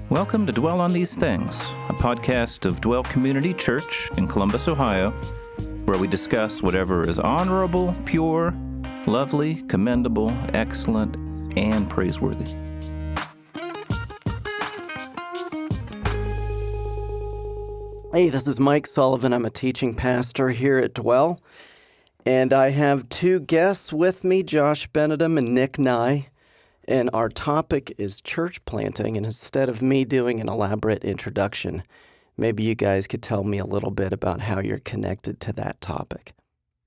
Welcome to Dwell on These Things, a podcast of Dwell Community Church in Columbus, Ohio, where we discuss whatever is honorable, pure, lovely, commendable, excellent, and praiseworthy. Hey, this is Mike Sullivan. I'm a teaching pastor here at Dwell, and I have two guests with me, Josh Benadum and Nick Nye, and our topic is church planting, and instead of me doing an elaborate introduction, maybe you guys could tell me a little bit about how you're connected to that topic.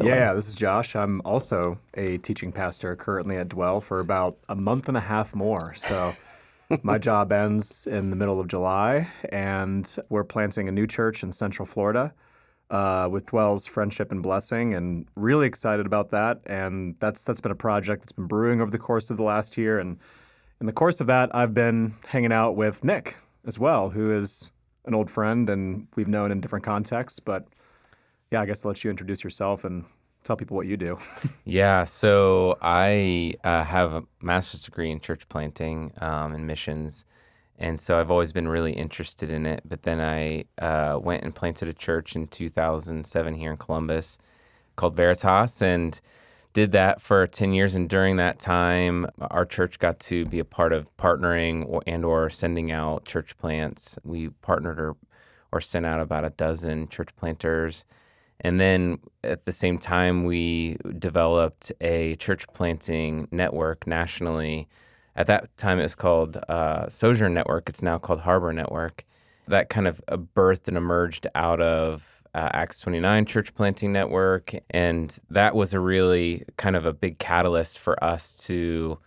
Yeah, this is Josh. I'm also a teaching pastor currently at Dwell for about a month and a half more, so... My job ends in the middle of July, and we're planting a new church in Central Florida with Dwell's Friendship and Blessing, and really excited about that. And that's been a project that's been brewing over the course of the last year. And in the course of that, I've been hanging out with Nick as well, who is an old friend, and we've known in different contexts. But yeah, I guess I'll let you introduce yourself and tell people what you do. Yeah, so I have a master's degree in church planting and missions, and so I've always been really interested in it. But then I went and planted a church in 2007 here in Columbus called Veritas, and did that for 10 years. And during that time, our church got to be a part of partnering or sending out church plants. We partnered or sent out about a dozen church planters. And then at the same time, we developed a church planting network nationally. At that time, it was called Sojourn Network. It's now called Harbor Network. That kind of birthed and emerged out of Acts 29 Church Planting Network. And that was a really kind of a big catalyst for us to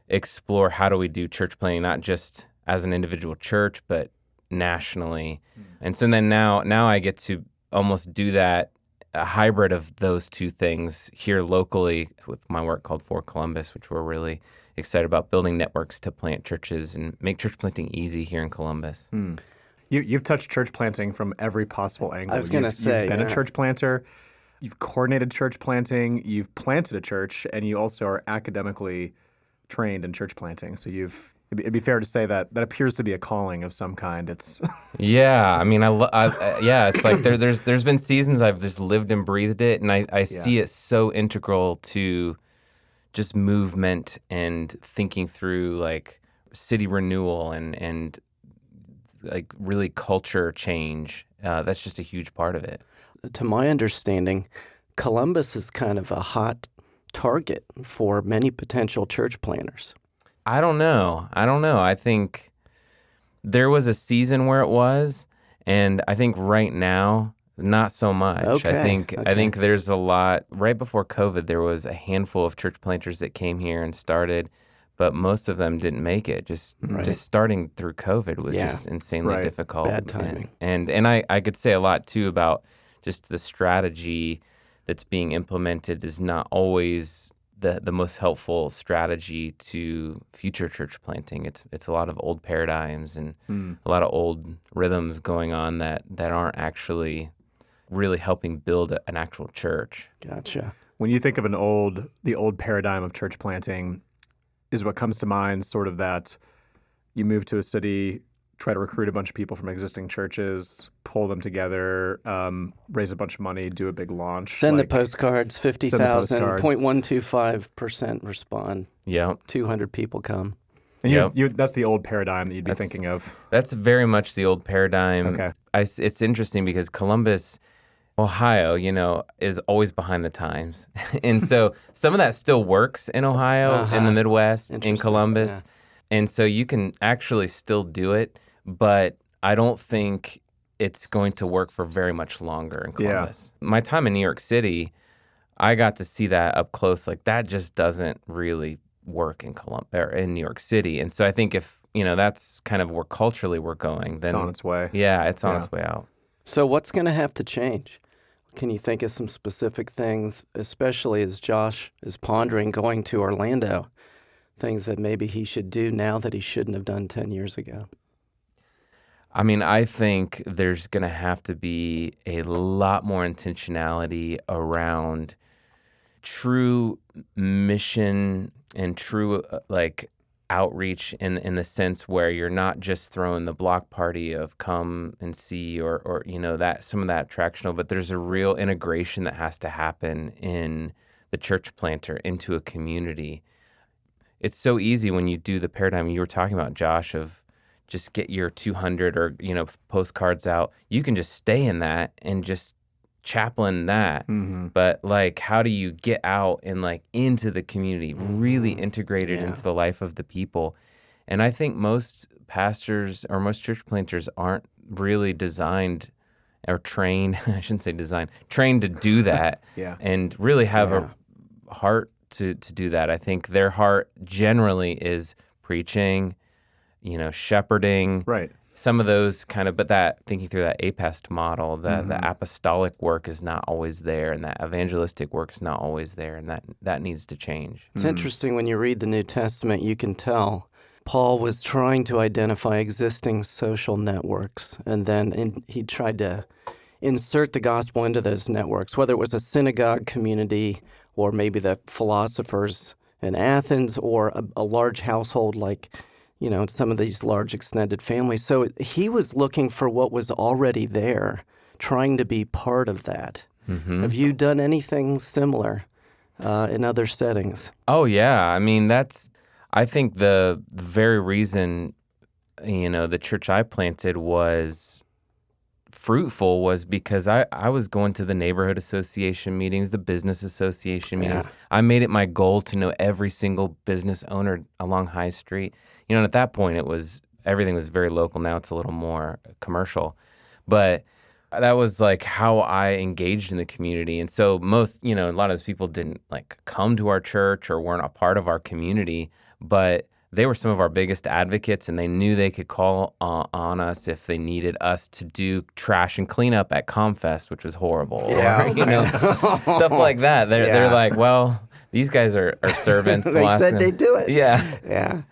explore how do we do church planting, not just as an individual church, but nationally. And so then now I get to almost do that, a hybrid of those two things here locally with my work called For Columbus, which we're really excited about, building networks to plant churches and make church planting easy here in Columbus. You've touched church planting from every possible angle. I was going to say, you've been a church planter, you've coordinated church planting, you've planted a church, and you also are academically trained in church planting. So it'd be fair to say that appears to be a calling of some kind. It's yeah. I mean, yeah. It's like there's been seasons I've just lived and breathed it, and I see it so integral to just movement and thinking through like city renewal and like really culture change. That's just a huge part of it. To my understanding, Columbus is kind of a hot target for many potential church planters. I don't know. I think there was a season where it was, and I think right now, not so much. Okay. I think there's a lot. Right before COVID, there was a handful of church planters that came here and started, but most of them didn't make it. Just starting through COVID was just insanely difficult. Bad timing. And I could say a lot, too, about just the strategy that's being implemented is not always the most helpful strategy to future church planting. It's a lot of old paradigms and a lot of old rhythms going on that aren't actually really helping build an actual church. Gotcha. when you think of the old paradigm of church planting, is what comes to mind sort of that you move to a city, try to recruit a bunch of people from existing churches, pull them together, raise a bunch of money, do a big launch. Send the postcards, 50,000, 0.125% respond. Yeah. 200 people come. And that's the old paradigm that you'd be thinking of. That's very much the old paradigm. Okay. It's interesting because Columbus, Ohio, is always behind the times. And so some of that still works in Ohio, in the Midwest, in Columbus. Yeah. And so you can actually still do it, but I don't think it's going to work for very much longer in Columbus. Yeah. My time in New York City, I got to see that up close. Like, that just doesn't really work in in New York City. And so I think if, that's kind of where culturally we're going, then it's on its way. Yeah, it's on its way out. So what's going to have to change? Can you think of some specific things, especially as Josh is pondering going to Orlando, things that maybe he should do now that he shouldn't have done 10 years ago? I mean, I think there's going to have to be a lot more intentionality around true mission and true, outreach in the sense where you're not just throwing the block party of come and see or that some of that attractional, but there's a real integration that has to happen in the church planter into a community. It's so easy when you do the paradigm you were talking about, Josh, of just get your 200 or postcards out. You can just stay in that and just chaplain that. Mm-hmm. But like, how do you get out and like into the community, really integrated into the life of the people? And I think most pastors or most church planters aren't really designed or trained, I shouldn't say designed, trained to do that and really have a heart to do that. I think their heart generally is preaching, shepherding. Right. Some of those but that thinking through that APEST model, the apostolic work is not always there, and that evangelistic work is not always there, and that needs to change. It's interesting when you read the New Testament, you can tell Paul was trying to identify existing social networks, and then he tried to insert the gospel into those networks, whether it was a synagogue community or maybe the philosophers in Athens or a large household like some of these large extended families. So he was looking for what was already there, trying to be part of that. Mm-hmm. Have you done anything similar in other settings? Oh, yeah. I mean, I think the very reason, the church I planted was fruitful was because I was going to the neighborhood association meetings, the business association meetings. I made it my goal to know every single business owner along High Street. And at that point, everything was very local. Now it's a little more commercial. But that was like how I engaged in the community. And so most, a lot of those people didn't like come to our church or weren't a part of our community, but they were some of our biggest advocates, and they knew they could call on us if they needed us to do trash and cleanup at ComFest, which was horrible. Yeah. Or, stuff like that. They're like, well, these guys are servants. They said they'd do it. Yeah. Yeah.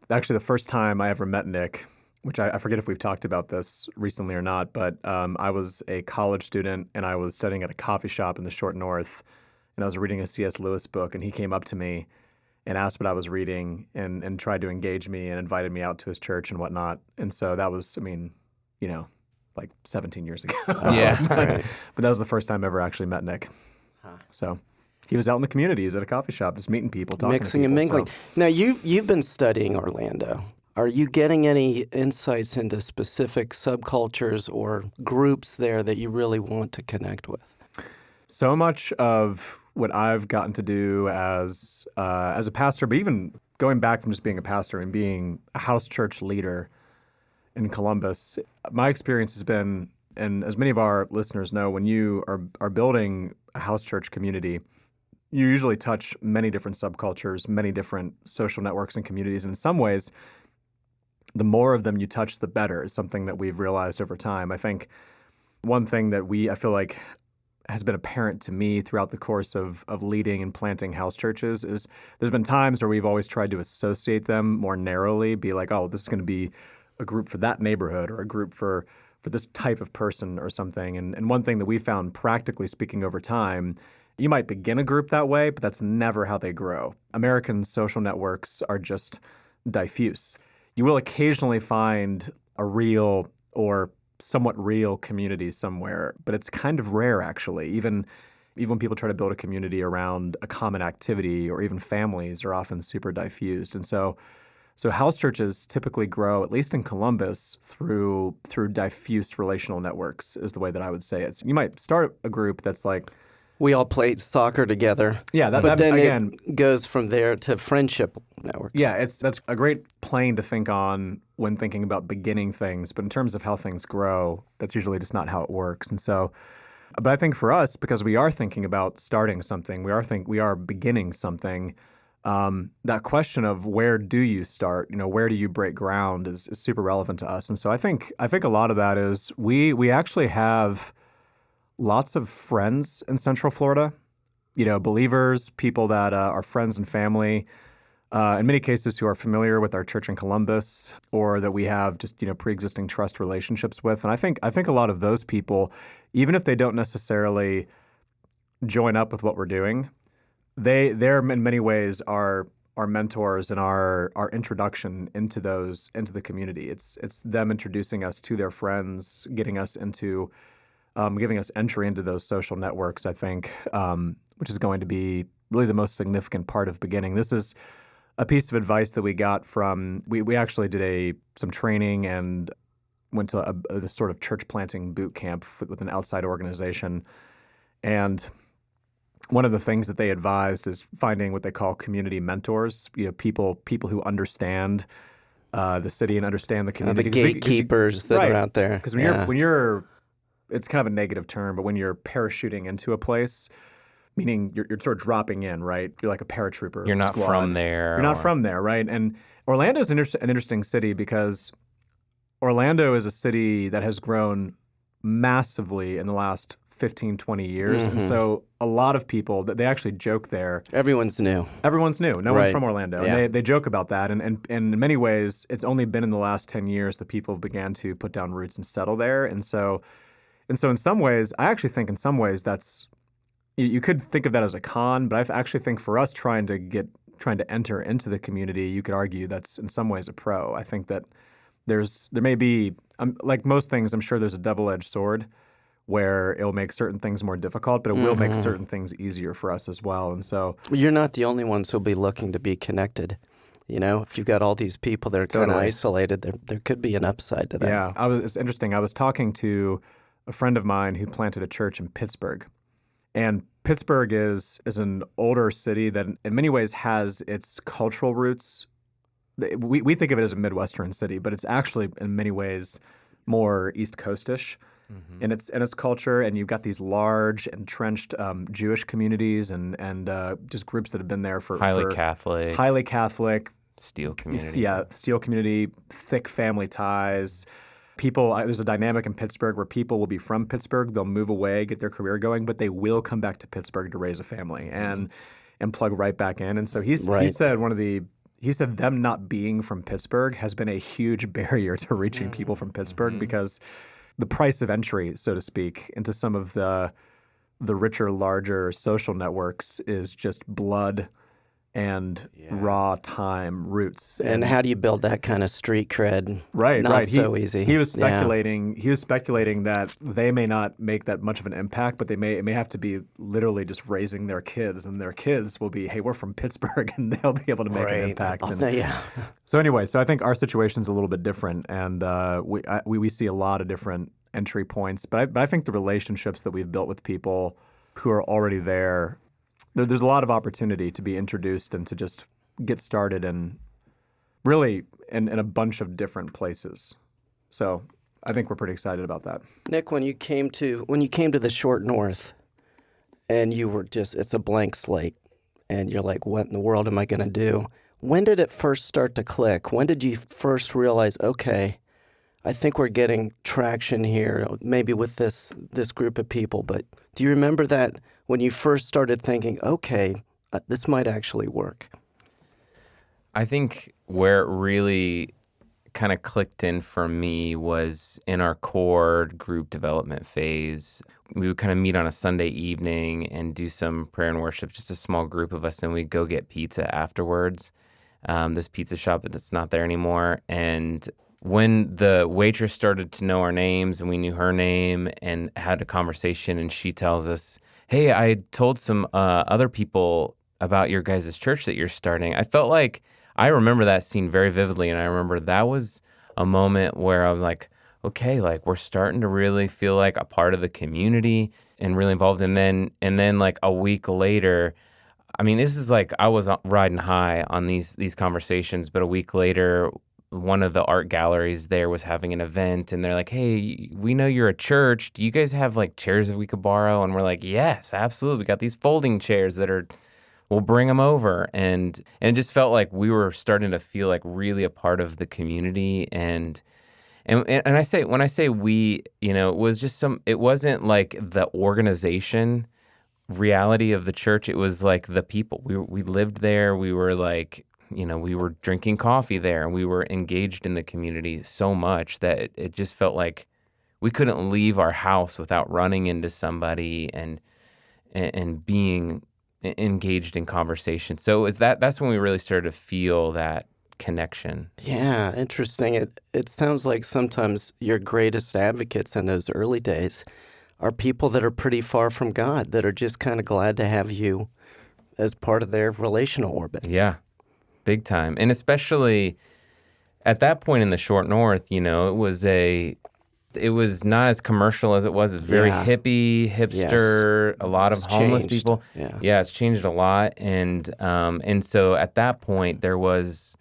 Actually, the first time I ever met Nick, which I forget if we've talked about this recently or not, but I was a college student, and I was studying at a coffee shop in the Short North, and I was reading a C.S. Lewis book, and he came up to me and asked what I was reading and tried to engage me and invited me out to his church and whatnot. And so that was, like 17 years ago. Yeah. But that was the first time I ever actually met Nick. So he was out in the community. He was at a coffee shop just meeting people, talking Mixing to people. and mingling. So. Now, you've been studying Orlando. Are you getting any insights into specific subcultures or groups there that you really want to connect with? So much of what I've gotten to do as a pastor, but even going back from just being a pastor and being a house church leader in Columbus, my experience has been, and as many of our listeners know, when you are building a house church community, you usually touch many different subcultures, many different social networks and communities. And in some ways, the more of them you touch, the better, is something that we've realized over time. I think one thing that I feel like has been apparent to me throughout the course of leading and planting house churches is there's been times where we've always tried to associate them more narrowly, be like, oh, this is going to be a group for that neighborhood or a group for this type of person or something. And one thing that we found, practically speaking, over time, you might begin a group that way, but that's never how they grow. American social networks are just diffuse. You will occasionally find a real or somewhat real community somewhere, but it's kind of rare, actually. Even when people try to build a community around a common activity, or even families, are often super diffused. And so house churches typically grow, at least in Columbus, through diffuse relational networks, is the way that I would say it. So you might start a group that's like, we all played soccer together. Yeah, but then again, it goes from there to friendship networks. Yeah, that's a great plane to think on when thinking about beginning things. But in terms of how things grow, that's usually just not how it works. And so, but I think for us, because we are thinking about starting something, we are beginning something. That question of where do you start, where do you break ground, is super relevant to us. And so I think a lot of that is we actually have lots of friends in Central Florida, believers, people that are friends and family, in many cases who are familiar with our church in Columbus, or that we have just, pre-existing trust relationships with. And I think a lot of those people, even if they don't necessarily join up with what we're doing, they're in many ways are our mentors and our introduction into the community. It's them introducing us to their friends, getting us into giving us entry into those social networks, I think, which is going to be really the most significant part of beginning. This is a piece of advice that we got from, we actually did some training and went to this sort of church planting boot camp with an outside organization. And one of the things that they advised is finding what they call community mentors, people who understand the city and understand the community. The gatekeepers that are out there. Because when you're, it's kind of a negative term, but when you're parachuting into a place, meaning you're sort of dropping in, right? You're like a paratrooper. You're not squad. from there. You're not from there, right? And Orlando is an interesting city because Orlando is a city that has grown massively in the last 15, 20 years. And so a lot of people, that they actually joke there. Everyone's new. Everyone's new. No one's from Orlando. Yeah. And they joke about that. And in many ways, it's only been in the last 10 years that people began to put down roots and settle there. And so in some ways, I actually think in some ways that's, you could think of that as a con, but I actually think for us trying to enter into the community, you could argue that's in some ways a pro. I think that there may be, like most things, I'm sure there's a double-edged sword where it'll make certain things more difficult, but it will make certain things easier for us as well. And so you're not the only ones who'll be looking to be connected. If you've got all these people that are kind of isolated, there could be an upside to that. Yeah, it's interesting. I was talking to a friend of mine who planted a church in Pittsburgh. And Pittsburgh is an older city that in many ways has its cultural roots. We think of it as a Midwestern city, but it's actually in many ways more East Coast-ish in its culture. And you've got these large entrenched Jewish communities and just groups that have been there for highly Catholic, steel community, thick family ties. People, there's a dynamic in Pittsburgh where people will be from Pittsburgh, they'll move away, get their career going, but they will come back to Pittsburgh to raise a family and plug right back in. And so he said them not being from Pittsburgh has been a huge barrier to reaching people from Pittsburgh because the price of entry, so to speak, into some of the richer, larger social networks is just blood and raw time roots. And how do you build that kind of street cred? Right. Not so easy. He was speculating. He was speculating that they may not make that much of an impact, but it may have to be literally just raising their kids, and their kids will be, hey, we're from Pittsburgh, and they'll be able to make an impact. So anyway, so I think our situation's a little bit different, and we see a lot of different entry points. But I think the relationships that we've built with people who are already there. There's a lot of opportunity to be introduced and to just get started and really in a bunch of different places. So I think we're pretty excited about that. Nick, when you came to the Short North and you were it's a blank slate and you're like, what in the world am I going to do? When did it first start to click? When did you first realize, okay, I think we're getting traction here, maybe with this group of people, but do you remember that when you first started thinking, okay, this might actually work? I think where it really kind of clicked in for me was in our core group development phase. We would kind of meet on a Sunday evening and do some prayer and worship, just a small group of us, and we'd go get pizza afterwards. This pizza shop that's not there anymore. And when the waitress started to know our names and we knew her name and had a conversation and she tells us, hey, I told some other people about your guys' church that you're starting. I felt like I remember that scene very vividly, and I remember that was a moment where I was like, okay, like we're starting to really feel like a part of the community and really involved. And then like a week later, I mean, this is like I was riding high on these conversations, but a week later, one of the art galleries there was having an event, and they're like, hey, we know you're a church. Do you guys have like chairs that we could borrow? And we're like, yes, absolutely. We got these folding chairs we'll bring them over. And it just felt like we were starting to feel like really a part of the community. And when I say we, it was just it wasn't like the organization reality of the church. It was like the people. We lived there. We were like, we were drinking coffee there, and we were engaged in the community so much that it just felt like we couldn't leave our house without running into somebody and being engaged in conversation. So that's when we really started to feel that connection. Yeah, interesting. It sounds like sometimes your greatest advocates in those early days are people that are pretty far from God, that are just kind of glad to have you as part of their relational orbit. Yeah, big time. And especially at that point in the short north, it was not as commercial as it was. It's very hippie, hipster, a lot of homeless changed. people. Yeah, It's changed a lot. And so at that point there was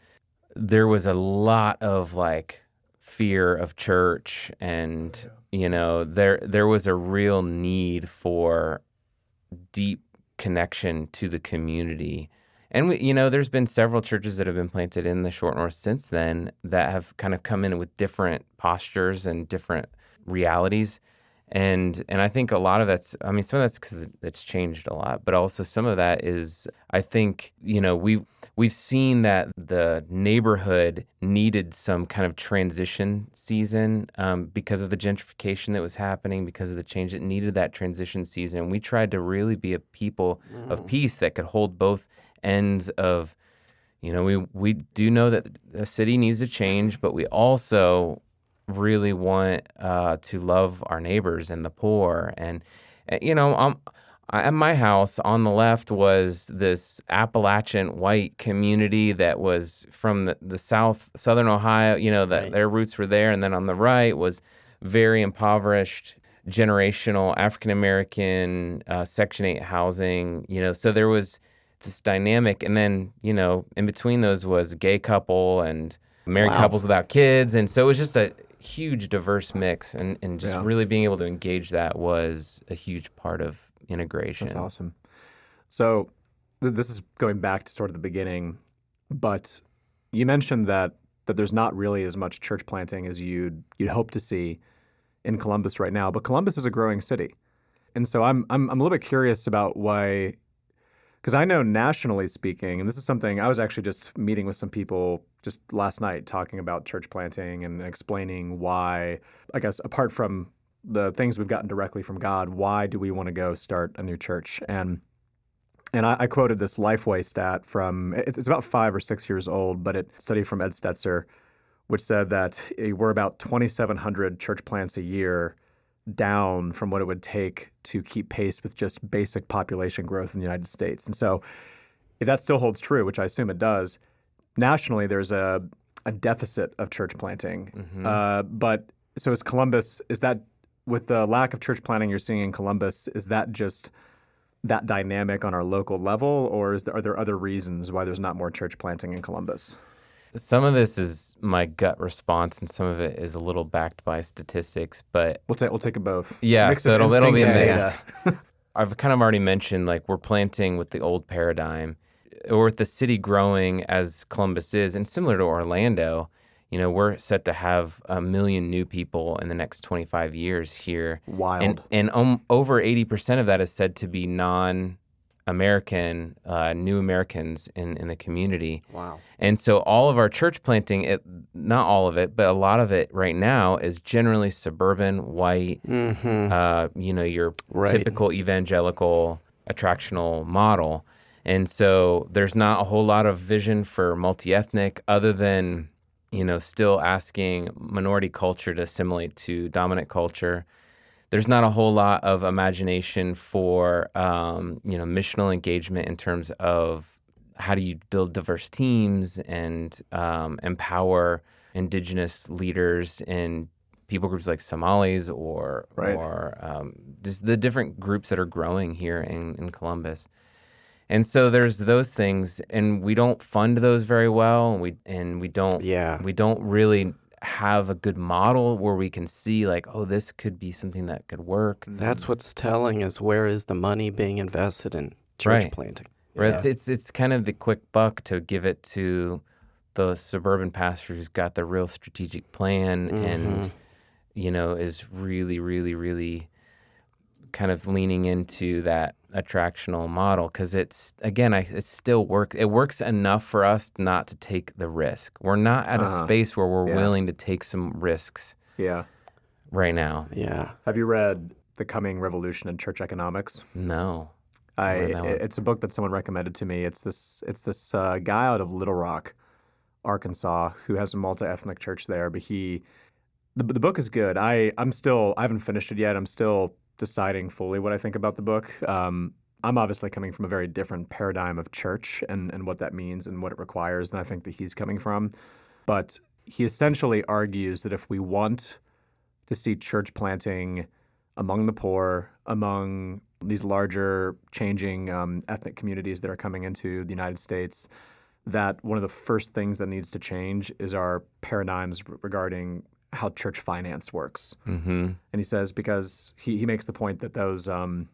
a lot of like fear of church, and there was a real need for deep connection to the community. And there's been several churches that have been planted in the short north since then that have kind of come in with different postures and different realities. And I think a lot of some of that's because it's changed a lot, but also some of that is, I think, we've seen that the neighborhood needed some kind of transition season because of the gentrification that was happening, because of the change. It needed that transition season. And we tried to really be a people of peace that could hold both ends of, we do know that the city needs to change, but we also really want to love our neighbors and the poor. And at my house on the left was this Appalachian white community that was from the southern Ohio, that their roots were there. And then on the right was very impoverished, generational African-American Section 8 housing, so there was this dynamic. And then, in between those was a gay couple and married couples without kids. And so it was just a huge diverse mix, and just really being able to engage that was a huge part of integration. That's awesome. So this is going back to sort of the beginning, but you mentioned that there's not really as much church planting as you'd hope to see in Columbus right now, but Columbus is a growing city. And so I'm a little bit curious about why, because I know nationally speaking, and this is something I was actually just meeting with some people just last night talking about church planting and explaining why, I guess, apart from the things we've gotten directly from God, why do we want to go start a new church? And I quoted this Lifeway stat from, it's about 5 or 6 years old, but a study from Ed Stetzer, which said that we're about 2,700 church plants a year down from what it would take to keep pace with just basic population growth in the United States. And so if that still holds true, which I assume it does, nationally there's a deficit of church planting. But so is Columbus, is that, with the lack of church planting you're seeing in Columbus, is that just that dynamic on our local level, or are there other reasons why there's not more church planting in Columbus? Some of this is my gut response, and some of it is a little backed by statistics. But we'll take it both. Yeah, so it'll be a mix. Yeah. I've kind of already mentioned, like, we're planting with the old paradigm, or with the city growing as Columbus is, and similar to Orlando. We're set to have 1 million new people in the next 25 years here. Wild. And over 80% of that is said to be non-American, new Americans in the community. Wow. And so all of our church planting, not all of it, but a lot of it right now is generally suburban, white, your typical evangelical attractional model. And so there's not a whole lot of vision for multi-ethnic other than still asking minority culture to assimilate to dominant culture. There's not a whole lot of imagination for, missional engagement in terms of how do you build diverse teams and empower indigenous leaders in people groups like Somalis or just the different groups that are growing here in Columbus. And so there's those things, and we don't fund those very well. We don't really have a good model where we can see, like, oh, this could be something that could work. That's what's telling, is where is the money being invested in church planting? Right. Yeah. It's kind of the quick buck to give it to the suburban pastor who's got the real strategic plan and is really, really, really kind of leaning into that attractional model, because it's still it works enough for us not to take the risk. We're not at a space where we're willing to take some risks right now. Yeah. Have you read The Coming Revolution in Church Economics? No. It's a book that someone recommended to me. It's this guy out of Little Rock, Arkansas, who has a multi-ethnic church there. But the book is good. I haven't finished it yet. I'm still deciding fully what I think about the book. I'm obviously coming from a very different paradigm of church and what that means and what it requires than I think that he's coming from. But he essentially argues that if we want to see church planting among the poor, among these larger changing ethnic communities that are coming into the United States, that one of the first things that needs to change is our paradigms regarding how church finance works. Mm-hmm. And he says, because he makes the point that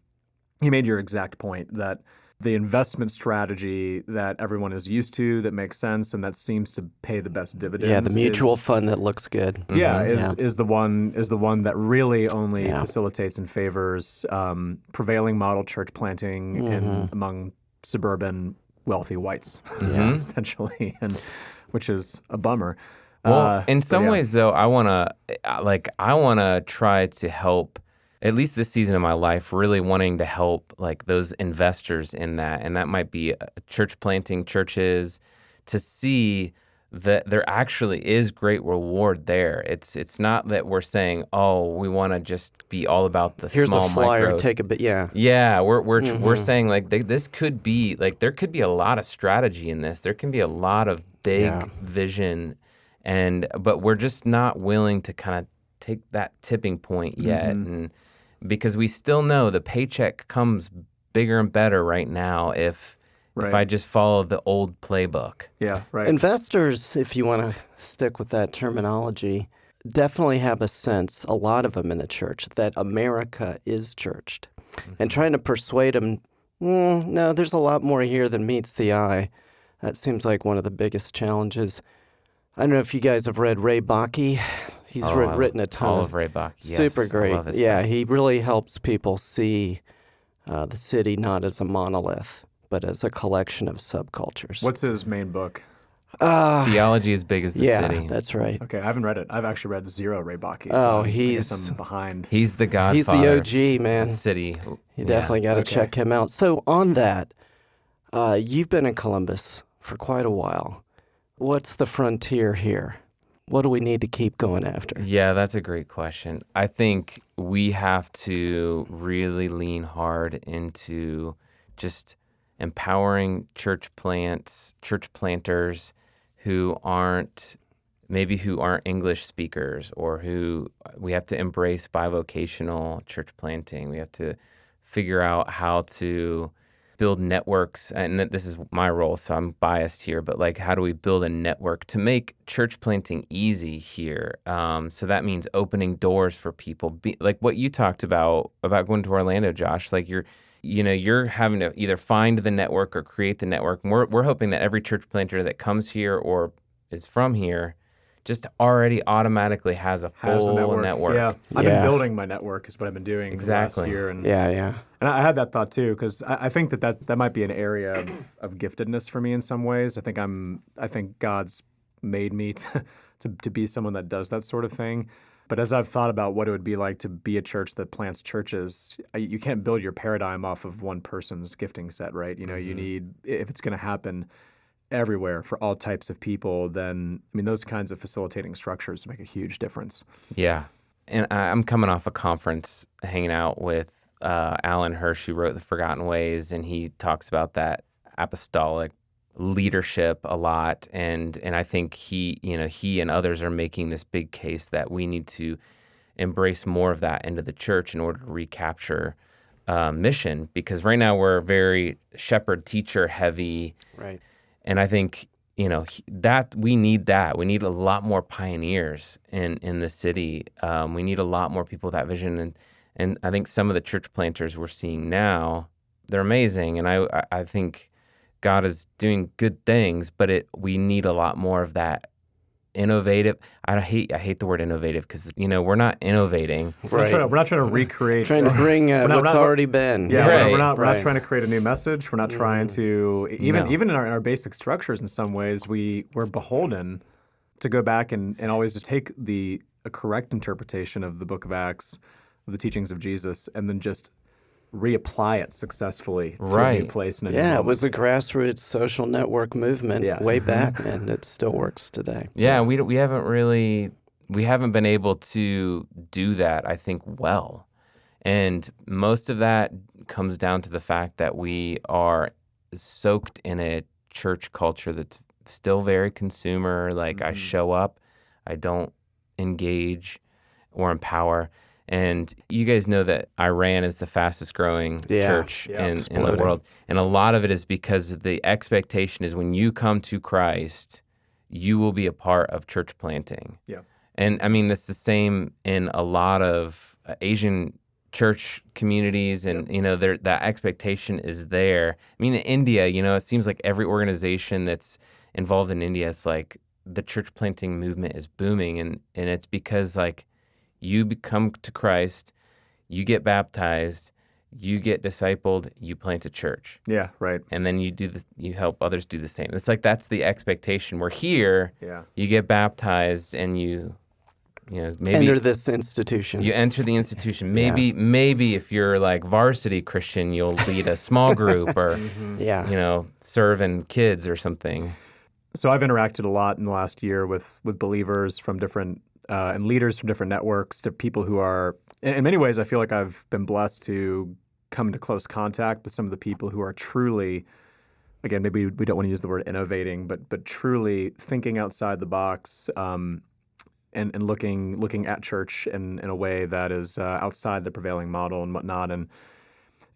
he made your exact point, that the investment strategy that everyone is used to, that makes sense, and that seems to pay the best dividends. Yeah, the mutual fund that looks good. Yeah, is the one that really only facilitates and favors prevailing model church planting among suburban wealthy whites, essentially, and which is a bummer. Well, in some ways, though, I wanna try to help. At least this season of my life, really wanting to help like those investors in that, and that might be church planting churches, to see that there actually is great reward there. It's not that we're saying, oh, we want to just be all about the Here's small a flyer, micro. take a bit, Yeah, we're saying like this could be like there could be a lot of strategy in this. There can be a lot of big vision, but we're just not willing to kind of take that tipping point yet, and because we still know the paycheck comes bigger and better right now if I just follow the old playbook. Yeah, right. Investors, if you want to stick with that terminology, definitely have a sense, a lot of them in the church, that America is churched. And trying to persuade them, no, there's a lot more here than meets the eye. That seems like one of the biggest challenges. I don't know if you guys have read Ray Bakke. He's written a ton. All of Ray Bakke. Yes, super great. I love his stuff. stuff. He really helps people see the city not as a monolith, but as a collection of subcultures. What's his main book? Theology as big as the city. Yeah, that's right. Okay, I haven't read it. I've actually read zero Ray Bakke. Oh, I guess I'm behind. He's the godfather. He's the OG, man. Of city. You definitely got to check him out. So on that, you've been in Columbus for quite a while. What's the frontier here? What do we need to keep going after? Yeah, that's a great question. I think we have to really lean hard into just empowering church planters who aren't English speakers, or who we have to embrace bivocational church planting. We have to figure out how to build networks, and this is my role, so I'm biased here, but like, how do we build a network to make church planting easy here? So that means opening doors for people, like what you talked about going to Orlando, Josh. Like you're having to either find the network or create the network. And we're hoping that every church planter that comes here or is from here just already automatically has a full network. Yeah, I've been building my network is what I've been doing for the last year. And And I had that thought too, because I think that might be an area of giftedness for me in some ways. I think God's made me to be someone that does that sort of thing. But as I've thought about what it would be like to be a church that plants churches, you can't build your paradigm off of one person's gifting set, right? You need, if it's going to happen everywhere for all types of people, then those kinds of facilitating structures make a huge difference. Yeah, and I'm coming off a conference hanging out with Alan Hirsch, who wrote The Forgotten Ways, and he talks about that apostolic leadership a lot, and I think he and others are making this big case that we need to embrace more of that into the church in order to recapture mission, because right now we're very shepherd teacher heavy, right? And I think that we need that. We need a lot more pioneers in the city. We need a lot more people with that vision, and I think some of the church planters we're seeing now, they're amazing, and I think God is doing good things, but we need a lot more of that innovative. I hate the word innovative, because we're not innovating. Right. We're not trying to recreate. Trying to bring what's already been. Yeah, right. we're not trying to create a new message. We're not trying to even in our basic structures. In some ways, we're beholden to go back and always just take a correct interpretation of the Book of Acts, of the teachings of Jesus, and then just reapply it successfully to a new Right. place and a new Yeah, it moment. was a grassroots social network movement way back, and it still works today. Yeah, we haven't been able to do that, I think, well. And most of that comes down to the fact that we are soaked in a church culture that's still very consumer. Like, I show up, I don't engage or empower. And you guys know that Iran is the fastest growing church in the exploding. world. And a lot of it is because the expectation is when you come to Christ, you will be a part of church planting. Yeah. And I mean, that's the same in a lot of Asian church communities, and that expectation is there. I mean, in India, it seems like every organization that's involved in India, it's like the church planting movement is booming, and it's because like you come to Christ, you get baptized, you get discipled, you plant a church. Yeah, right. And then you help others do the same. It's like that's the expectation. We're here, you get baptized, and you maybe enter this institution. you enter the institution. Maybe if you're like varsity Christian, you'll lead a small group or serve in kids or something. So I've interacted a lot in the last year with believers from different and leaders from different networks, to people who are, in many ways, I feel like I've been blessed to come into close contact with some of the people who are truly, again, maybe we don't want to use the word innovating, but truly thinking outside the box and looking at church in a way that is outside the prevailing model and whatnot. And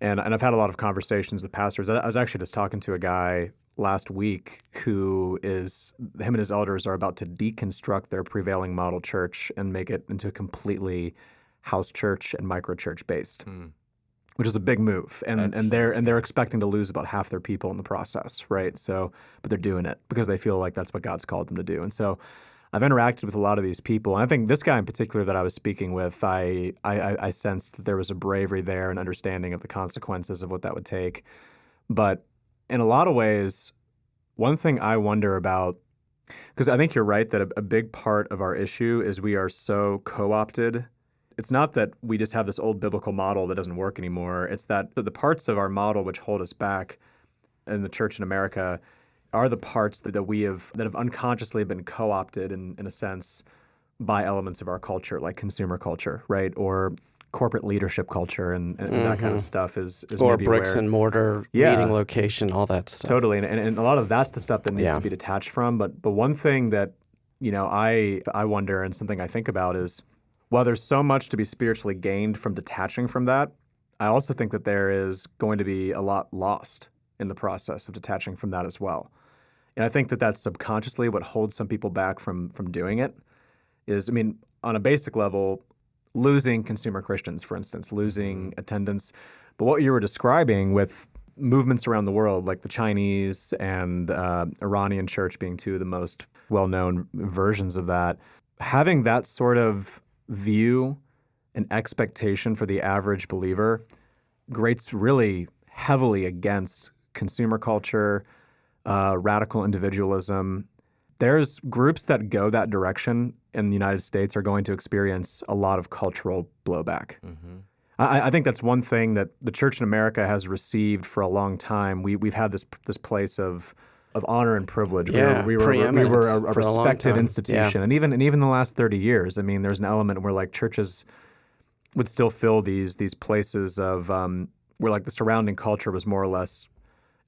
I've had a lot of conversations with pastors. I was actually just talking to a guy last week who him and his elders are about to deconstruct their prevailing model church and make it into completely house church and micro church based, which is a big move. And they're expecting to lose about half their people in the process, right? So, but they're doing it because they feel like that's what God's called them to do. And so I've interacted with a lot of these people, and I think this guy in particular that I was speaking with, I sensed that there was a bravery there and understanding of the consequences of what that would take. But in a lot of ways, one thing I wonder about, because I think you're right that a big part of our issue is we are so co-opted. It's not that we just have this old biblical model that doesn't work anymore. It's that the parts of our model which hold us back in the church in America are the parts that have unconsciously been co-opted in a sense by elements of our culture, like consumer culture, right? Or corporate leadership culture and that kind of stuff is or maybe bricks where, and mortar, meeting location, all that stuff. Totally, and a lot of that's the stuff that needs to be detached from. But one thing that I wonder, and something I think about, is while there's so much to be spiritually gained from detaching from that, I also think that there is going to be a lot lost in the process of detaching from that as well. And I think that that's subconsciously what holds some people back from doing it. Is, I mean, on a basic level, losing consumer Christians, for instance, losing attendance. But what you were describing with movements around the world, like the Chinese and Iranian church being two of the most well-known versions of that, having that sort of view and expectation for the average believer grates really heavily against consumer culture, radical individualism. There's groups that go that direction in the United States are going to experience a lot of cultural blowback. I think that's one thing that the church in America has received for a long time. We've had this place of honor and privilege. We were a respected institution, and even in the last 30 years, I mean, there's an element where like churches would still fill these places of where like the surrounding culture was more or less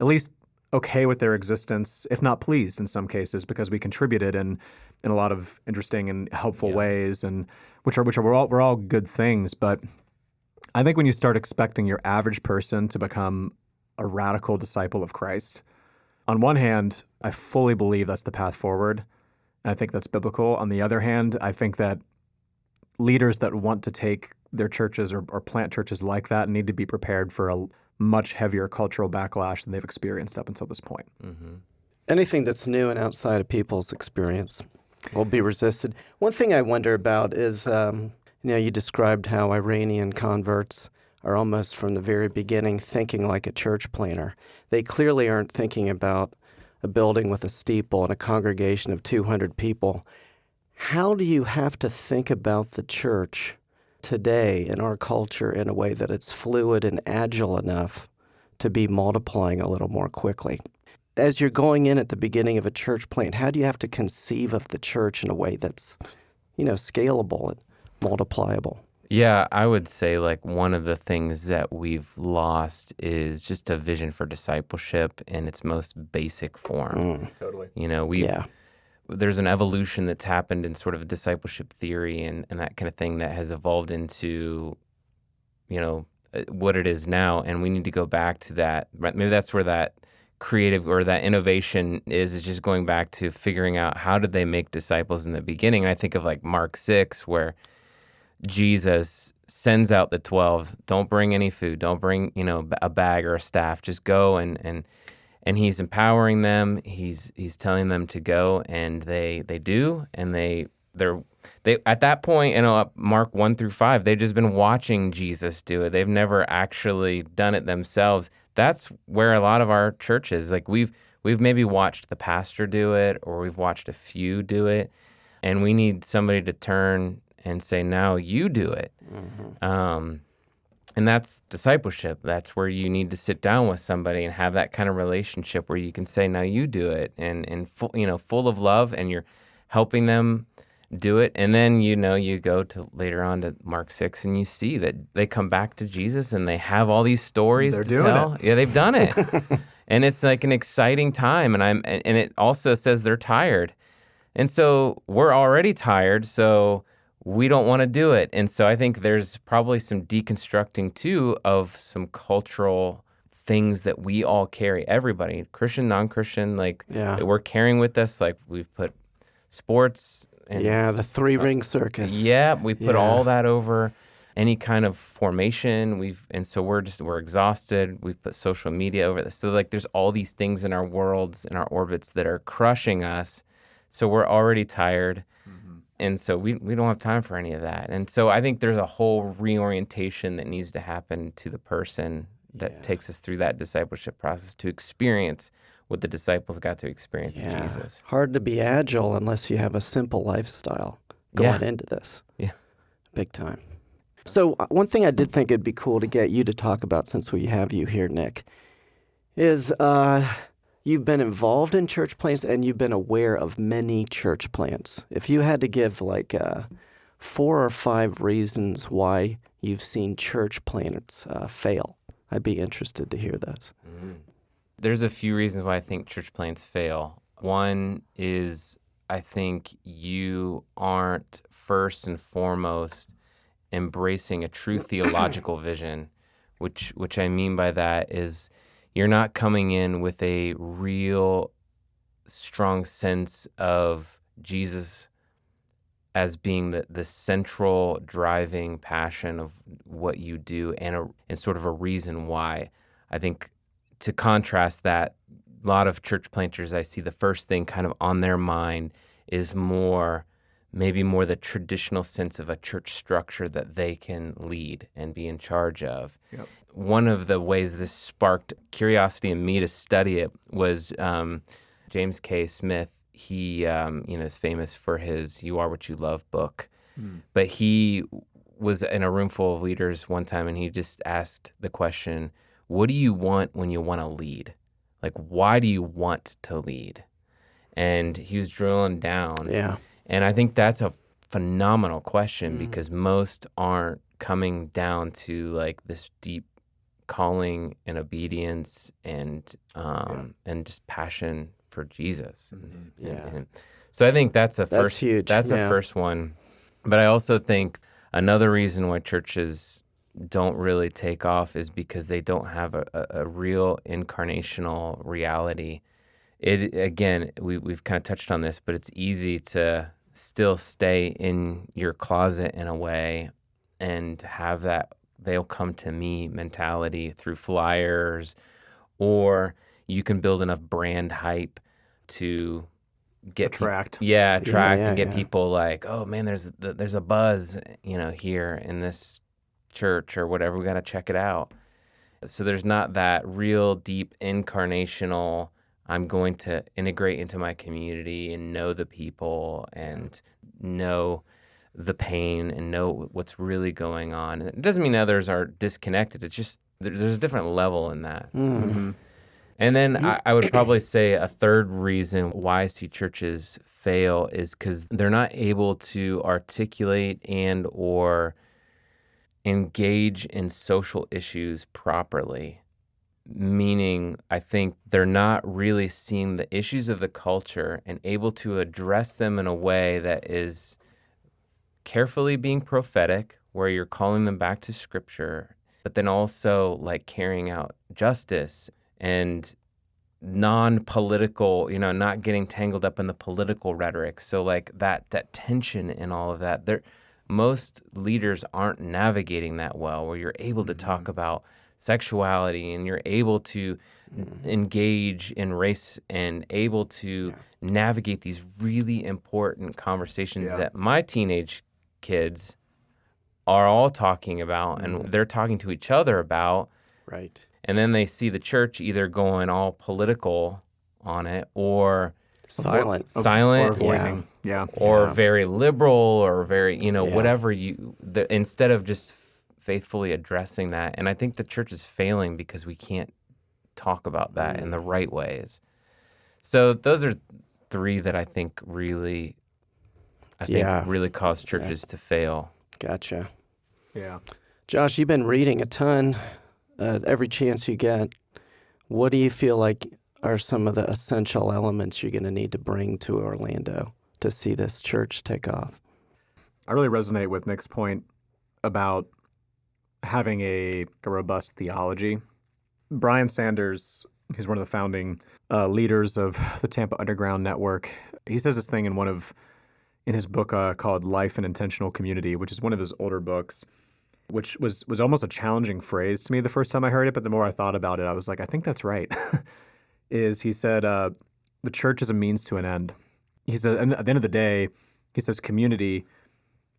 at least okay with their existence, if not pleased in some cases, because we contributed in a lot of interesting and helpful ways, and which are all good things. But I think when you start expecting your average person to become a radical disciple of Christ, on one hand, I fully believe that's the path forward, and I think that's biblical. On the other hand, I think that leaders that want to take their churches or plant churches like that need to be prepared for a much heavier cultural backlash than they've experienced up until this point. Anything that's new and outside of people's experience will be resisted. One thing I wonder about is, you described how Iranian converts are almost from the very beginning thinking like a church planter. They clearly aren't thinking about a building with a steeple and a congregation of 200 people. How do you have to think about the church today in our culture in a way that it's fluid and agile enough to be multiplying a little more quickly. As you're going in at the beginning of a church plant, how do you have to conceive of the church in a way that's, scalable and multipliable? Yeah, I would say like one of the things that we've lost is just a vision for discipleship in its most basic form. Totally. There's an evolution that's happened in sort of discipleship theory and that kind of thing that has evolved into, what it is now. And we need to go back to that. Maybe that's where that creative or that innovation is just going back to figuring out how did they make disciples in the beginning. And I think of like Mark 6, where Jesus sends out the 12, don't bring any food, don't bring, a bag or a staff, just go and he's empowering them. He's telling them to go, and they do, and they at that point, Mark 1-5, they've just been watching Jesus do it. They've never actually done it themselves. That's where a lot of our churches, like we've maybe watched the pastor do it, or we've watched a few do it, and we need somebody to turn and say, now you do it. Mm-hmm. And that's discipleship. That's where you need to sit down with somebody and have that kind of relationship where you can say, now you do it, and full of love, and you're helping them do it. And then, you go to later on to Mark 6 and you see that they come back to Jesus and they have all these stories to tell. Yeah, they've done it. And it's like an exciting time. And it also says they're tired. And so we're already tired. So we don't want to do it. And so I think there's probably some deconstructing too of some cultural things that we all carry, everybody, Christian, non-Christian, that we're carrying with us. Like we've put sports and the three-ring circus. Yeah, we put all that over any kind of formation. So we're exhausted. We've put social media over this. So there's all these things in our worlds, in our orbits that are crushing us. So we're already tired. And so we don't have time for any of that. And so I think there's a whole reorientation that needs to happen to the person that takes us through that discipleship process to experience what the disciples got to experience in Jesus. Hard to be agile unless you have a simple lifestyle going into this. Yeah. Big time. So one thing I did think it'd be cool to get you to talk about, since we have you here, Nick, is you've been involved in church plants and you've been aware of many church plants. If you had to give 4 or 5 reasons why you've seen church plants fail, I'd be interested to hear those. There's a few reasons why I think church plants fail. One is I think you aren't first and foremost embracing a true theological vision, which I mean by that is you're not coming in with a real strong sense of Jesus as being the central driving passion of what you do and sort of a reason why. I think to contrast that, a lot of church planters I see the first thing kind of on their mind is maybe more the traditional sense of a church structure that they can lead and be in charge of. Yep. One of the ways this sparked curiosity in me to study it was James K. Smith. He is famous for his You Are What You Love book. But he was in a room full of leaders one time and he just asked the question, what do you want when you want to lead? Like, why do you want to lead? And he was drilling down. Yeah. And I think that's a phenomenal question because most aren't coming down to like this deep calling and obedience and just passion for Jesus. And so I think that's huge. That's a first one. But I also think another reason why churches don't really take off is because they don't have a real incarnational reality. It again, we've kind of touched on this, but it's easy to still stay in your closet in a way and have that they'll come to me mentality through flyers, or you can build enough brand hype to get attract and get people like, oh man, there's a buzz, here in this church or whatever. We got to check it out. So there's not that real deep incarnational, I'm going to integrate into my community and know the people and know the pain and know what's really going on. It doesn't mean others are disconnected. It's just there's a different level in that. Mm-hmm. And then I would probably say a third reason why I see churches fail is because they're not able to articulate and or engage in social issues properly. Meaning, I think they're not really seeing the issues of the culture and able to address them in a way that is carefully being prophetic, where you're calling them back to Scripture, but then also like carrying out justice and non-political, not getting tangled up in the political rhetoric. So like that tension and all of that, most leaders aren't navigating that well, where you're able to talk about sexuality and you're able to engage in race and able to navigate these really important conversations that my teenage kids are all talking about and they're talking to each other about. Right. And then they see the church either going all political on it or silent, or avoiding, or very liberal or very, whatever instead of just faithfully addressing that. And I think the church is failing because we can't talk about that in the right ways. So those are three that I think really cause churches to fail. Gotcha. Yeah. Josh, you've been reading a ton, every chance you get. What do you feel like are some of the essential elements you're going to need to bring to Orlando to see this church take off? I really resonate with Nick's point about having a robust theology. Brian Sanders, who's one of the founding leaders of the Tampa Underground Network, he says this thing in his book called Life and Intentional Community, which is one of his older books, which was almost a challenging phrase to me the first time I heard it, but the more I thought about it, I was like, I think that's right. He said, the church is a means to an end. He said, and at the end of the day, he says community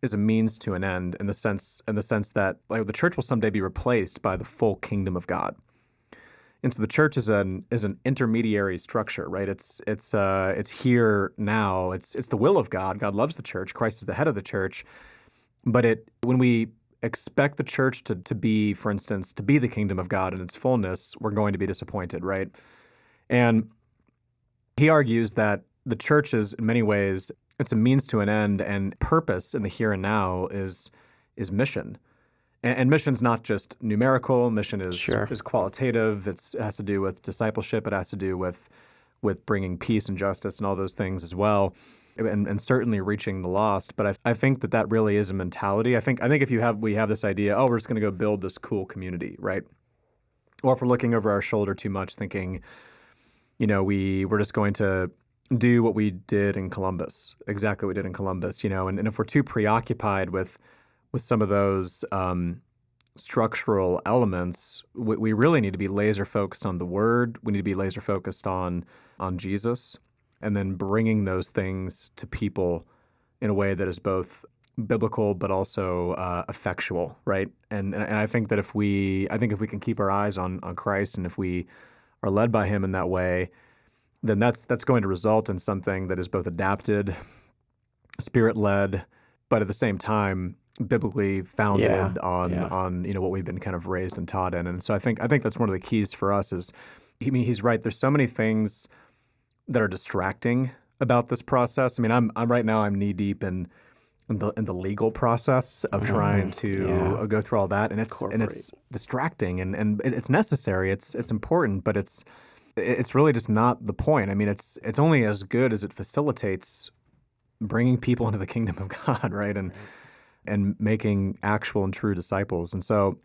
is a means to an end in the sense that like the church will someday be replaced by the full kingdom of God. And so the church is an intermediary structure, right? It's here now. It's the will of God. God loves the church. Christ is the head of the church. But when we expect the church to be, for instance, to be the kingdom of God in its fullness, we're going to be disappointed, right? And he argues that the church is, in many ways, it's a means to an end, and purpose in the here and now is mission. And mission's not just numerical. Mission is qualitative. It has to do with discipleship. It has to do with bringing peace and justice and all those things as well, and certainly reaching the lost. But I think that really is a mentality. I think if we have this idea, we're just going to go build this cool community, right? Or if we're looking over our shoulder too much, thinking, we're just going to do what we did in Columbus, exactly what we did in Columbus, and if we're too preoccupied with some of those structural elements, we really need to be laser focused on the Word. We need to be laser focused on Jesus, and then bringing those things to people in a way that is both biblical but also effectual, right? And I think that if we can keep our eyes on Christ, and if we are led by Him in that way, then that's going to result in something that is both adapted, Spirit-led, but at the same time biblically founded on what we've been kind of raised and taught in. And so I think that's one of the keys for us is, he's right. There's so many things that are distracting about this process. I mean, I'm right now I'm knee deep in the legal process of trying to go through all that, and it's distracting and it's necessary. It's important, but it's really just not the point. I mean, it's only as good as it facilitates bringing people into the kingdom of God, right? And making actual and true disciples. And so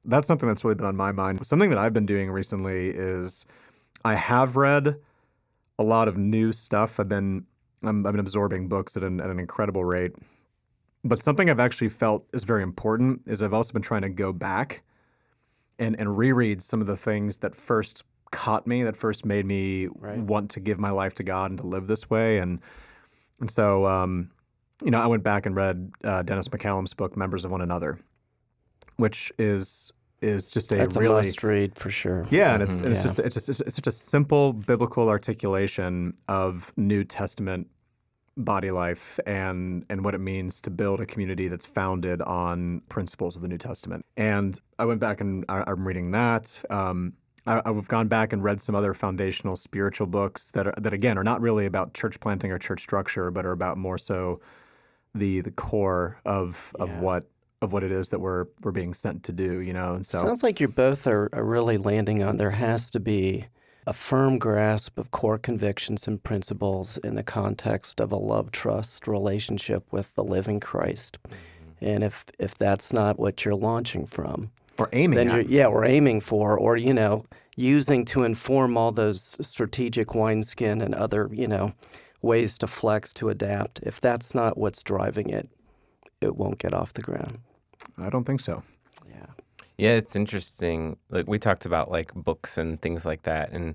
that's something that's really been on my mind. Something that I've been doing recently is I have read a lot of new stuff. I've been absorbing books at an incredible rate. But something I've actually felt is very important is I've also been trying to go back and reread some of the things that first caught me, that first made me want to give my life to God and to live this way. And so, I went back and read Dennis McCallum's book, Members of One Another, which is just That's really a must read for sure. Yeah, and it's such a simple biblical articulation of New Testament body life and what it means to build a community that's founded on principles of the New Testament. And I went back and I'm reading that. I've gone back and read some other foundational spiritual books that again are not really about church planting or church structure, but are about more so the core of what it is that we're being sent to do, And so Sounds like you both are really landing on there has to be a firm grasp of core convictions and principles in the context of a love-trust relationship with the living Christ. And if that's not what you're launching from, or aiming at. or aiming for, or, using to inform all those strategic wineskin and other, ways to flex, to adapt, if that's not what's driving it, it won't get off the ground. I don't think so. Yeah, it's interesting. Like we talked about like books and things like that. And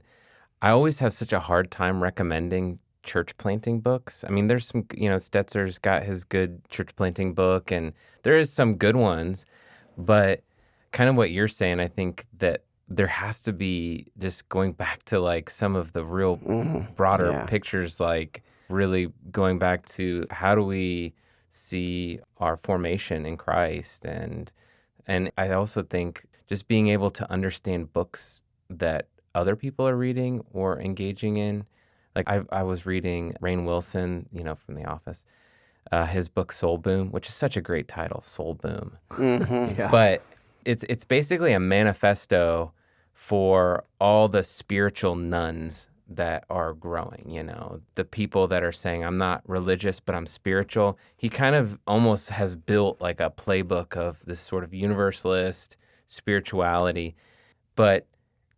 I always have such a hard time recommending church planting books. I mean, there's some, Stetzer's got his good church planting book and there is some good ones, but kind of what you're saying, I think that there has to be just going back to like some of the real broader pictures, like really going back to how do we see our formation in Christ. And I also think just being able to understand books that other people are reading or engaging in. Like I was reading Rainn Wilson, from The Office, his book Soul Boom, which is such a great title, Soul Boom. Yeah. But it's basically a manifesto for all the spiritual nuns that are growing, the people that are saying, I'm not religious, but I'm spiritual. He kind of almost has built like a playbook of this sort of universalist spirituality. But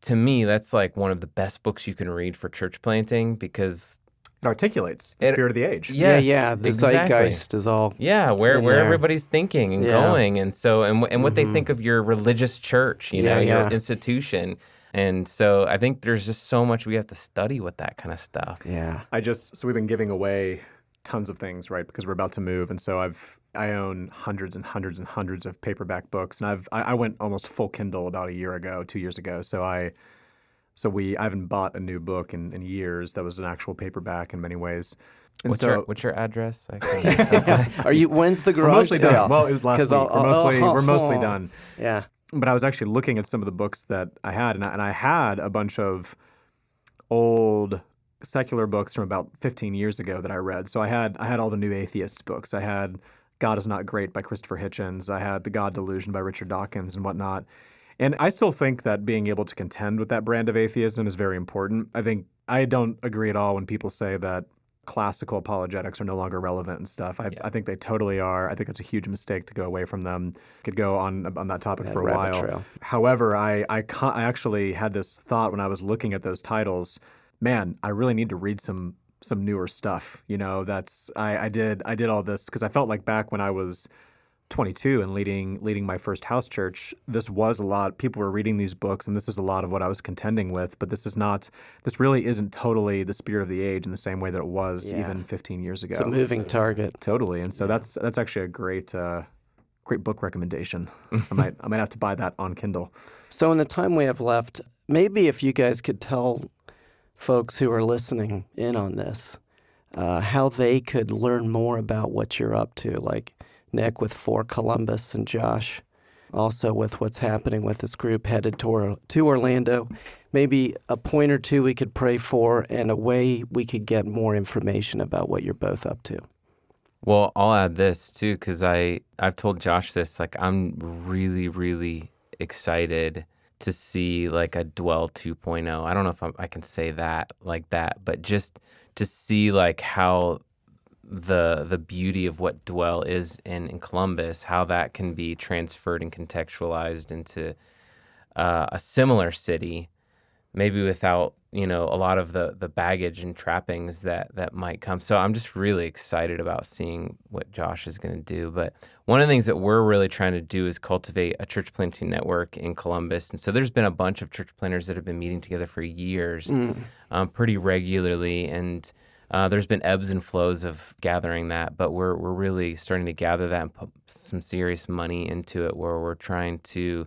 to me, that's like one of the best books you can read for church planting because it articulates the spirit of the age. Yes, the exactly. zeitgeist is all where everybody's thinking and going, and so and what they think of your religious church, your institution. And so I think there's just so much we have to study with that kind of stuff. Yeah. So we've been giving away tons of things, right? Because we're about to move, and so I own hundreds and hundreds and hundreds of paperback books, and I went almost full Kindle about 2 years ago. So I haven't bought a new book in years that was an actual paperback in many ways. And what's your address? Are you? When's the we're garage mostly sale? done. Well, it was last week. We're mostly done. Yeah. But I was actually looking at some of the books that I had, and I had a bunch of old secular books from about 15 years ago that I read. So I had all the New Atheists books. I had God is Not Great by Christopher Hitchens. I had The God Delusion by Richard Dawkins and whatnot. And I still think that being able to contend with that brand of atheism is very important. I don't agree at all when people say that classical apologetics are no longer relevant and stuff. I think they totally are. I think it's a huge mistake to go away from them. Could go on that topic for a while. Trail. However, I actually had this thought when I was looking at those titles. Man, I really need to read some newer stuff. I did all this because I felt like back when I was 22 and leading my first house church, this was a lot. People were reading these books, and this is a lot of what I was contending with. But this really isn't totally the spirit of the age in the same way that it was even 15 years ago. It's a moving target. Totally, and so that's actually a great book recommendation. I might have to buy that on Kindle. So in the time we have left, maybe if you guys could tell folks who are listening in on this how they could learn more about what you're up to, like Nick with For Columbus and Josh also with what's happening with this group headed to Orlando. Maybe a point or two we could pray for and a way we could get more information about what you're both up to. Well, I'll add this too, because I've told Josh this, like I'm really, really excited to see like a Dwell 2.0. I don't know if I can say that like that, but just to see like how the beauty of what Dwell is in Columbus, how that can be transferred and contextualized into a similar city, maybe without a lot of the baggage and trappings that might come. So I'm just really excited about seeing what Josh is going to do. But one of the things that we're really trying to do is cultivate a church planting network in Columbus. And so there's been a bunch of church planters that have been meeting together for years, pretty regularly. And there's been ebbs and flows of gathering that, but we're really starting to gather that and put some serious money into it, where we're trying to,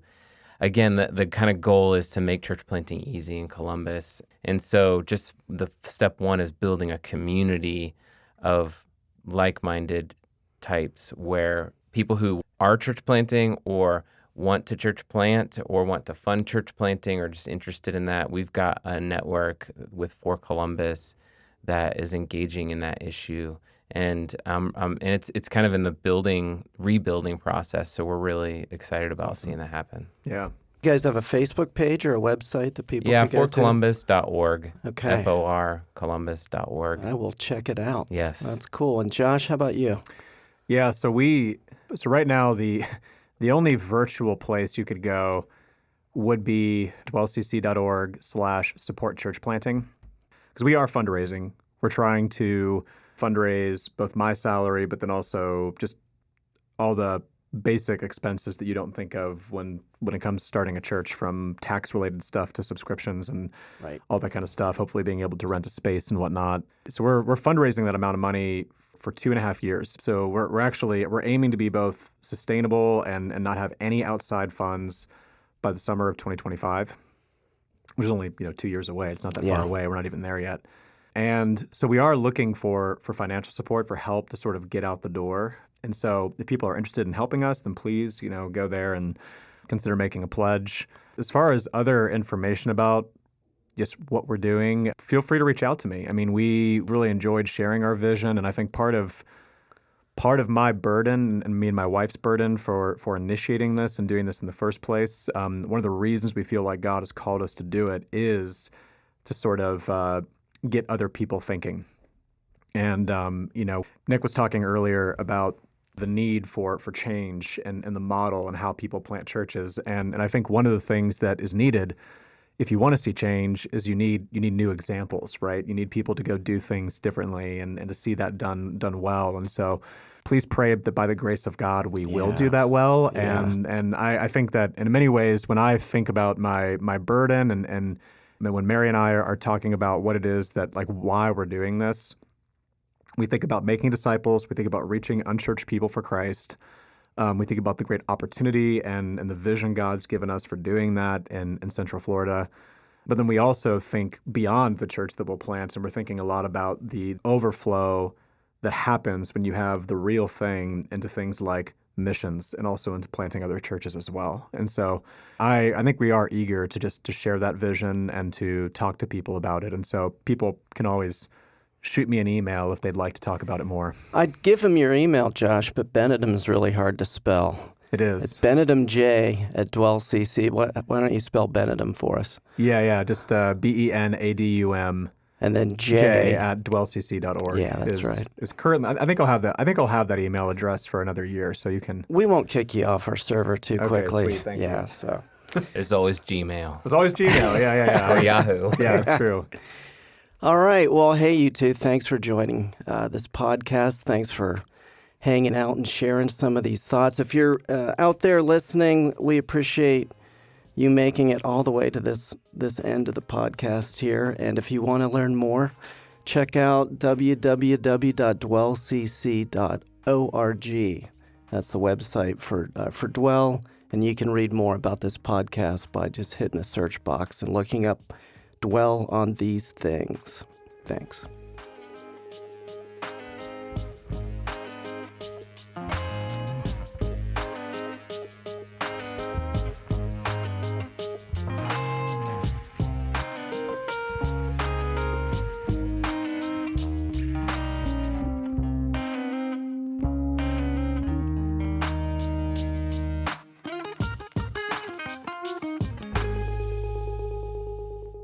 again, the kind of goal is to make church planting easy in Columbus. And so just the step one is building a community of like-minded types where people who are church planting or want to church plant or want to fund church planting or just interested in that. We've got a network with For Columbus that is engaging in that issue. And it's kind of in the rebuilding process. So we're really excited about seeing that happen. Yeah. You guys have a Facebook page or a website that people can go to? forcolumbus.org. Okay. forcolumbus.org. I will check it out. Yes. That's cool. And Josh, how about you? Yeah, so right now the only virtual place you could go would be dwellcc.org/support church planting, because we are fundraising. We're trying to fundraise both my salary, but then also just all the basic expenses that you don't think of when it comes to starting a church, from tax-related stuff to subscriptions and all that kind of stuff, hopefully being able to rent a space and whatnot. So we're fundraising that amount of money for 2.5 years. So we're aiming to be both sustainable and not have any outside funds by the summer of 2025, which is only 2 years away. It's not that far away. We're not even there yet. And so we are looking for financial support, for help to sort of get out the door. And so if people are interested in helping us, then please, go there and consider making a pledge. As far as other information about just what we're doing, feel free to reach out to me. I mean, we really enjoyed sharing our vision, and I think part of my burden and me and my wife's burden for initiating this and doing this in the first place, one of the reasons we feel like God has called us to do it is to sort of get other people thinking. And Nick was talking earlier about the need for change and the model and how people plant churches. And I think one of the things that is needed if you want to see change is you need new examples, right? You need people to go do things differently and to see that done well. And so please pray that by the grace of God, we will do that well. Yeah. And I think that in many ways, when I think about my burden and when Mary and I are talking about what it is that, like, why we're doing this, we think about making disciples. We think about reaching unchurched people for Christ. We think about the great opportunity and the vision God's given us for doing that in Central Florida. But then we also think beyond the church that we'll plant, and we're thinking a lot about the overflow that happens when you have the real thing into things like missions and also into planting other churches as well. And so I think we are eager to share that vision and to talk to people about it. And so people can always shoot me an email if they'd like to talk about it more. I'd give him your email, Josh, but Benadum is really hard to spell. It is. It's Benadumj at Dwell CC. Why don't you spell Benadum for us? Yeah, just Benadum. And then J at dwellcc.org. Yeah, that's right. Is currently. I think I'll have that email address for another year, so you can. We won't kick you off our server too quickly. Sweet, thank you. So There's always Gmail. There's always Gmail. Yeah. Or Yahoo. Yeah, that's true. all right. Well, hey, you two. Thanks for joining this podcast. Thanks for hanging out and sharing some of these thoughts. If you're out there listening, we appreciate you making it all the way to this end of the podcast here. And if you want to learn more, check out www.dwellcc.org. That's the website for Dwell, and you can read more about this podcast by just hitting the search box and looking up Dwell on These Things. Thanks.